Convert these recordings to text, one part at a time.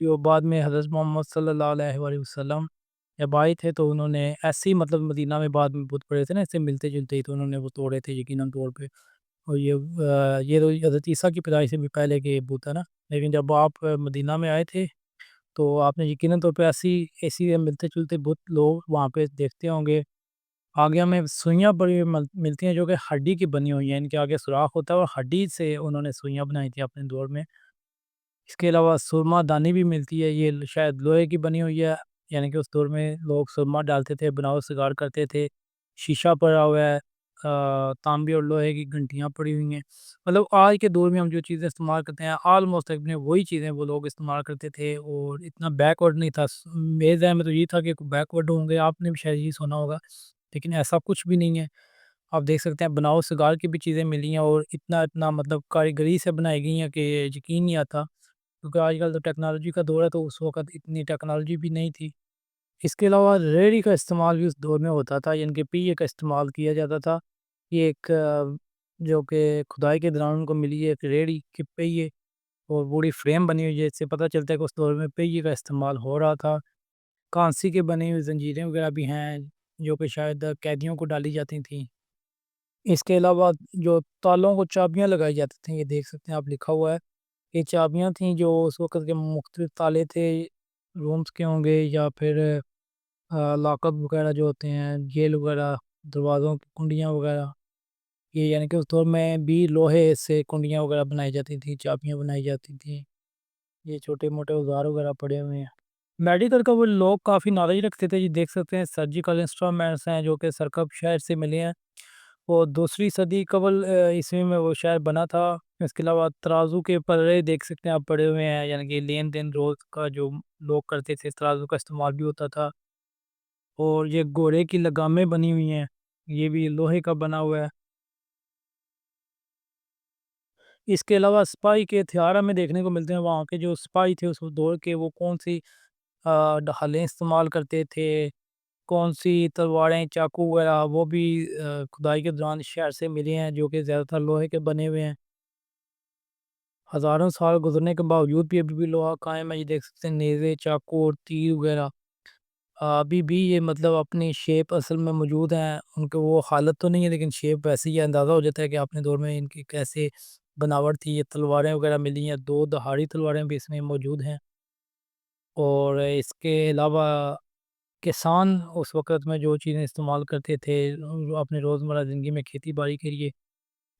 جو بعد میں حضرت محمد صلی اللہ علیہ وآلہ وسلم جب آئے تھے تو انہوں نے ایسے ہی مطلب مدینہ میں بعد میں بت پڑے تھے نا، اس سے ملتے جلتے ہی، تو انہوں نے وہ توڑے تھے یقیناً طور پہ۔ اور یہ تو حضرت عیسیٰ کی پیدائش سے بھی پہلے کے بت ہے نا، لیکن جب آپ مدینہ میں آئے تھے تو آپ نے یقیناً طور پہ ایسی ملتے جلتے بت لوگ وہاں پہ دیکھتے ہوں گے۔ آگے ہمیں سوئیاں بڑی ملتی ہیں جو کہ ہڈی کی بنی ہوئی ہیں، ان کے آگے سوراخ ہوتا ہے اور ہڈی سے انہوں نے سوئیاں بنائی تھیں اپنے دور میں۔ اس کے علاوہ سرما دانی بھی ملتی ہے، یہ شاید لوہے کی بنی ہوئی ہے، یعنی کہ اس دور میں لوگ سرما ڈالتے تھے، بناؤ سگار کرتے تھے۔ شیشہ پڑا ہوا ہے، تانبے اور لوہے کی گھنٹیاں پڑی ہوئی ہیں۔ مطلب آج کے دور میں ہم جو چیزیں استعمال کرتے ہیں آلموسٹ وہی چیزیں وہ لوگ استعمال کرتے تھے، اور اتنا بیکورڈ نہیں تھا۔ میرے ذہن میں تو یہ تھا کہ بیکورڈ ہوں گے، آپ نے بھی شاید یہ سنا ہوگا، لیکن ایسا کچھ بھی نہیں ہے۔ آپ دیکھ سکتے ہیں بناؤ سگار کی بھی چیزیں ملی ہیں، اور اتنا مطلب کاریگری سے بنائی گئی ہیں کہ یقین نہیں آتا، کیونکہ آج کل تو ٹیکنالوجی کا دور ہے، تو اس وقت اتنی ٹیکنالوجی بھی نہیں تھی۔ اس کے علاوہ ریڑھی کا استعمال بھی اس دور میں ہوتا تھا، یعنی کہ پہیے کا استعمال کیا جاتا تھا۔ یہ ایک جو کہ کھدائی کے دوران ان کو ملی ہے ایک ریڑھی کے پہیے، اور بڑی فریم بنی ہوئی ہے، اس سے پتہ چلتا ہے کہ اس دور میں پہیے کا استعمال ہو رہا تھا۔ کانسی کے بنے ہوئے زنجیریں وغیرہ بھی ہیں جو کہ شاید قیدیوں کو ڈالی جاتی تھیں۔ اس کے علاوہ جو تالوں کو چابیاں لگائی جاتی تھیں، یہ دیکھ سکتے ہیں آپ، لکھا ہوا ہے۔ یہ چابیاں تھیں جو اس وقت کے مختلف تالے تھے، رومز کے ہوں گے یا پھر لاک اپ وغیرہ جو ہوتے ہیں، جیل وغیرہ، دروازوں کی کنڈیاں وغیرہ، یہ یعنی کہ اس دور میں بھی لوہے سے کنڈیاں وغیرہ بنائی جاتی تھیں، چابیاں بنائی جاتی تھیں۔ یہ چھوٹے موٹے اوزار وغیرہ پڑے ہوئے ہیں۔ میڈیکل کا وہ لوگ کافی نالج رکھتے تھے، یہ دیکھ سکتے ہیں سرجیکل انسٹرومنٹس ہیں جو کہ سرکب شہر سے ملے ہیں، وہ دوسری صدی قبل عیسوی میں وہ شہر بنا تھا۔ اس کے علاوہ ترازو کے پلڑے دیکھ سکتے ہیں آپ پڑے ہوئے ہیں، یعنی کہ لین دین روز کا جو لوگ کرتے تھے، ترازو کا استعمال بھی ہوتا تھا۔ اور یہ گھوڑے کی لگامیں بنی ہوئی ہیں، یہ بھی لوہے کا بنا ہوا ہے۔ اس کے علاوہ سپاہی کے ہتھیار ہمیں دیکھنے کو ملتے ہیں، وہاں کے جو سپاہی تھے اس دور کے، وہ کون سی ڈھالیں استعمال کرتے تھے، کون سی تلواریں، چاقو وغیرہ، وہ بھی کھدائی کے دوران شہر سے ملے ہیں جو کہ زیادہ تر لوہے کے بنے ہوئے ہیں۔ ہزاروں سال گزرنے کے باوجود بھی ابھی بھی لوہا قائم ہے، یہ دیکھ سکتے ہیں نیزے، چاقو اور تیر وغیرہ ابھی بھی یہ مطلب اپنی شیپ اصل میں موجود ہیں، ان کے وہ حالت تو نہیں ہے لیکن شیپ ویسے ہی اندازہ ہو جاتا ہے کہ اپنے دور میں ان کی کیسے بناوٹ تھی۔ یہ تلواریں وغیرہ ملی ہیں، دو دہاڑی تلواریں بھی اس میں موجود ہیں۔ اور اس کے علاوہ کسان اس وقت میں جو چیزیں استعمال کرتے تھے اپنے روزمرہ زندگی میں کھیتی باڑی کے لیے،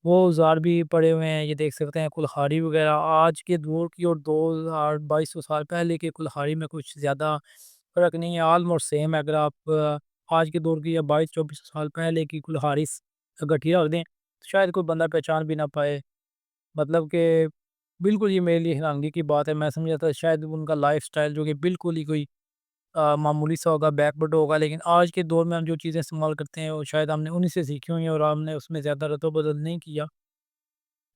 وہ اوزار بھی پڑے ہوئے ہیں، یہ دیکھ سکتے ہیں کلہاڑی وغیرہ آج کے دور کی اور 2200 سال پہلے کے کلہاڑی میں کچھ زیادہ فرق نہیں ہے، آلموسٹ سیم ہے۔ اگر آپ آج کے دور کی یا 2200 سال پہلے کی کلہاڑی گٹھیا رکھ دیں تو شاید کوئی بندہ پہچان بھی نہ پائے، مطلب کہ بالکل یہ میرے لیے حیرانگی کی بات ہے۔ میں سمجھا تھا شاید ان کا لائف سٹائل جو کہ بالکل ہی کوئی معمولی سا ہوگا، بیکورڈ ہوگا، لیکن آج کے دور میں ہم جو چیزیں استعمال کرتے ہیں وہ شاید ہم نے انہی سے سیکھی ہوئی ہیں، اور ہم نے اس میں زیادہ رد و بدل نہیں کیا۔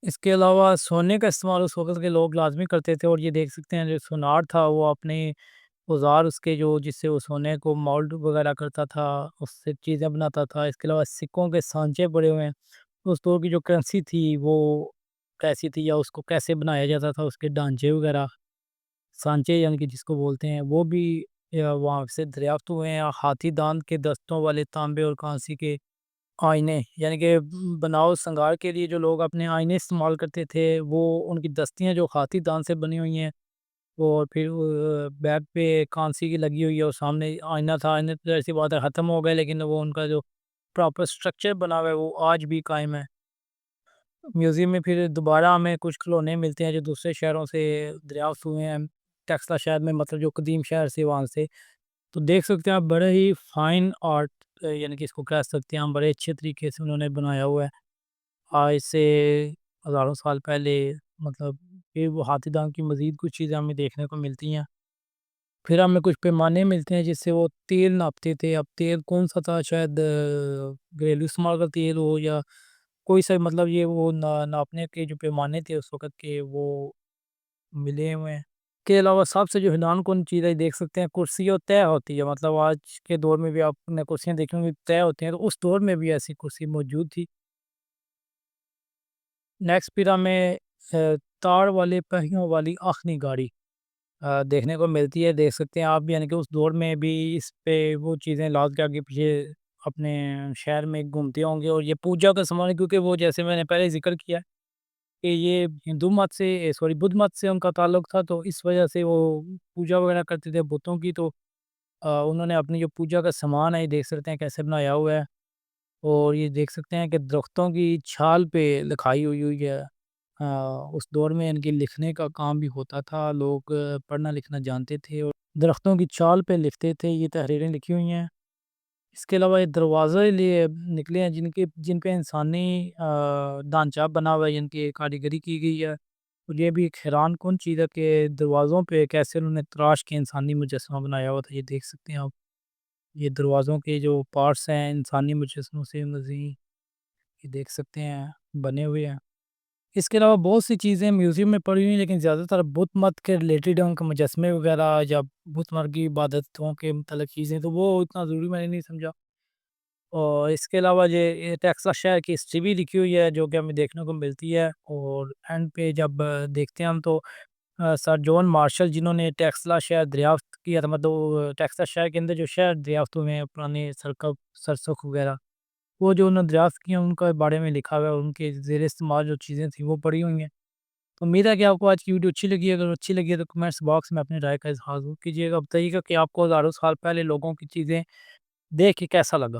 اس کے علاوہ سونے کا استعمال اس وقت کے لوگ لازمی کرتے تھے، اور یہ دیکھ سکتے ہیں جو سونار تھا وہ اپنے اوزار اس کے جو جس سے وہ سونے کو مولڈ وغیرہ کرتا تھا، اس سے چیزیں بناتا تھا۔ اس کے علاوہ سکوں کے سانچے پڑے ہوئے ہیں، اس دور کی جو کرنسی تھی وہ کیسی تھی یا اس کو کیسے بنایا جاتا تھا، اس کے ڈھانچے وغیرہ، سانچے یعنی کہ جس کو بولتے ہیں، وہ بھی وہاں سے دریافت ہوئے ہیں۔ ہاتھی دانت کے دستوں والے تانبے اور کانسی کے آئینے، یعنی کہ بناؤ سنگار کے لیے جو لوگ اپنے آئینے استعمال کرتے تھے، وہ ان کی دستیاں جو ہاتھی دانت سے بنی ہوئی ہیں، اور پھر بیک پہ کانسی کی لگی ہوئی ہے، اور سامنے آئینہ تھا۔ آئینے تو ایسی بات ہے ختم ہو گئے، لیکن وہ ان کا جو پراپر سٹرکچر بنا ہوا ہے وہ آج بھی قائم ہے۔ میوزیم میں پھر دوبارہ ہمیں کچھ کھلونے ملتے ہیں جو دوسرے شہروں سے دریافت ہوئے ہیں، ٹیکسلا شہر میں، مطلب جو قدیم شہر سے وہاں سے، تو دیکھ سکتے ہیں آپ بڑے ہی فائن آرٹ، یعنی کہ اس کو کہہ سکتے ہیں ہم، بڑے اچھے طریقے سے انہوں نے بنایا ہوا ہے آج سے ہزاروں سال پہلے۔ مطلب پھر وہ ہاتھی دانت کی مزید کچھ چیزیں ہمیں دیکھنے کو ملتی ہیں۔ پھر ہمیں کچھ پیمانے ملتے ہیں جس سے وہ تیل ناپتے تھے۔ اب تیل کون سا تھا، شاید گھریلو استعمال کا تیل ہو یا کوئی سا، مطلب یہ وہ ناپنے کے جو پیمانے تھے اس وقت کے وہ ملے ہوئے ہیں۔ کے علاوہ سب سے جو حیران کن چیز ہے دیکھ سکتے ہیں، کرسی اور طے ہوتی ہے، مطلب آج کے دور میں بھی آپ نے کرسیاں دیکھی ہوں گی طے ہوتی ہیں، تو اس دور میں بھی ایسی کرسی موجود تھی۔ نیکسٹ پھر ہمیں تار والے پہیوں والی آخنی گاڑی، دیکھنے کو ملتی ہے، دیکھ سکتے ہیں آپ بھی، یعنی کہ اس دور میں بھی اس پہ وہ چیزیں لاد کے آگے پیچھے اپنے شہر میں گھومتے ہوں گے، اور یہ پوجا کا سامان ہے، کیونکہ وہ جیسے میں نے پہلے ذکر کیا کہ یہ ہندو مت سے سوری بدھ مت سے ان کا تعلق تھا، تو اس وجہ سے وہ پوجا وغیرہ کرتے تھے بتوں کی، تو انہوں نے اپنی جو پوجا کا سامان ہے یہ دیکھ سکتے ہیں کیسے بنایا ہوا ہے، اور یہ دیکھ سکتے ہیں کہ درختوں کی چھال پہ لکھائی ہوئی ہوئی ہے۔ اس دور میں ان کے لکھنے کا کام بھی ہوتا تھا، لوگ پڑھنا لکھنا جانتے تھے اور درختوں کی چھال پہ لکھتے تھے، یہ تحریریں لکھی ہوئی ہیں۔ اس کے علاوہ یہ دروازے لیے نکلے ہیں جن پہ انسانی ڈھانچہ بنا ہوا ہے، جن کی کاریگری کی گئی ہے، اور یہ بھی ایک حیران کن چیز ہے کہ دروازوں پہ کیسے انہوں نے تراش کے انسانی مجسمہ بنایا ہوا تھا، یہ دیکھ سکتے ہیں آپ۔ یہ دروازوں کے جو پارٹس ہیں انسانی مجسموں سے مزید یہ دیکھ سکتے ہیں بنے ہوئے ہیں۔ اس کے علاوہ بہت سی چیزیں میوزیم میں پڑی ہوئی ہیں، لیکن زیادہ تر بت مت کے ریلیٹڈ ان کے مجسمے وغیرہ یا بت مت کی عبادتوں کے متعلق چیزیں، تو وہ اتنا ضروری میں نے نہیں سمجھا۔ اور اس کے علاوہ یہ ٹیکساس شہر کی ہسٹری بھی لکھی ہوئی ہے جو کہ ہمیں دیکھنے کو ملتی ہے، اور اینڈ پہ جب دیکھتے ہیں ہم تو سر جون مارشل جنہوں نے ٹیکسلا شہر دریافت کیا تھا، مطلب ٹیکساس شہر کے اندر جو شہر دریافت ہوئے ہیں پرانے سرکب سرسخ وغیرہ، وہ جو انہوں نے دریافت کیا ان کے بارے میں لکھا ہوا ہے، ان کے زیر استعمال جو چیزیں تھیں وہ پڑھی ہوئی ہیں۔ تو امید ہے کہ آپ کو آج کی ویڈیو اچھی لگی ہے، اگر اچھی لگی ہے تو کمنٹس باکس میں اپنی رائے کا اظہار ضرور کیجیے گا، بتائیے گا کہ آپ کو ہزاروں سال پہلے لوگوں کی چیزیں دیکھ کے کیسا لگا۔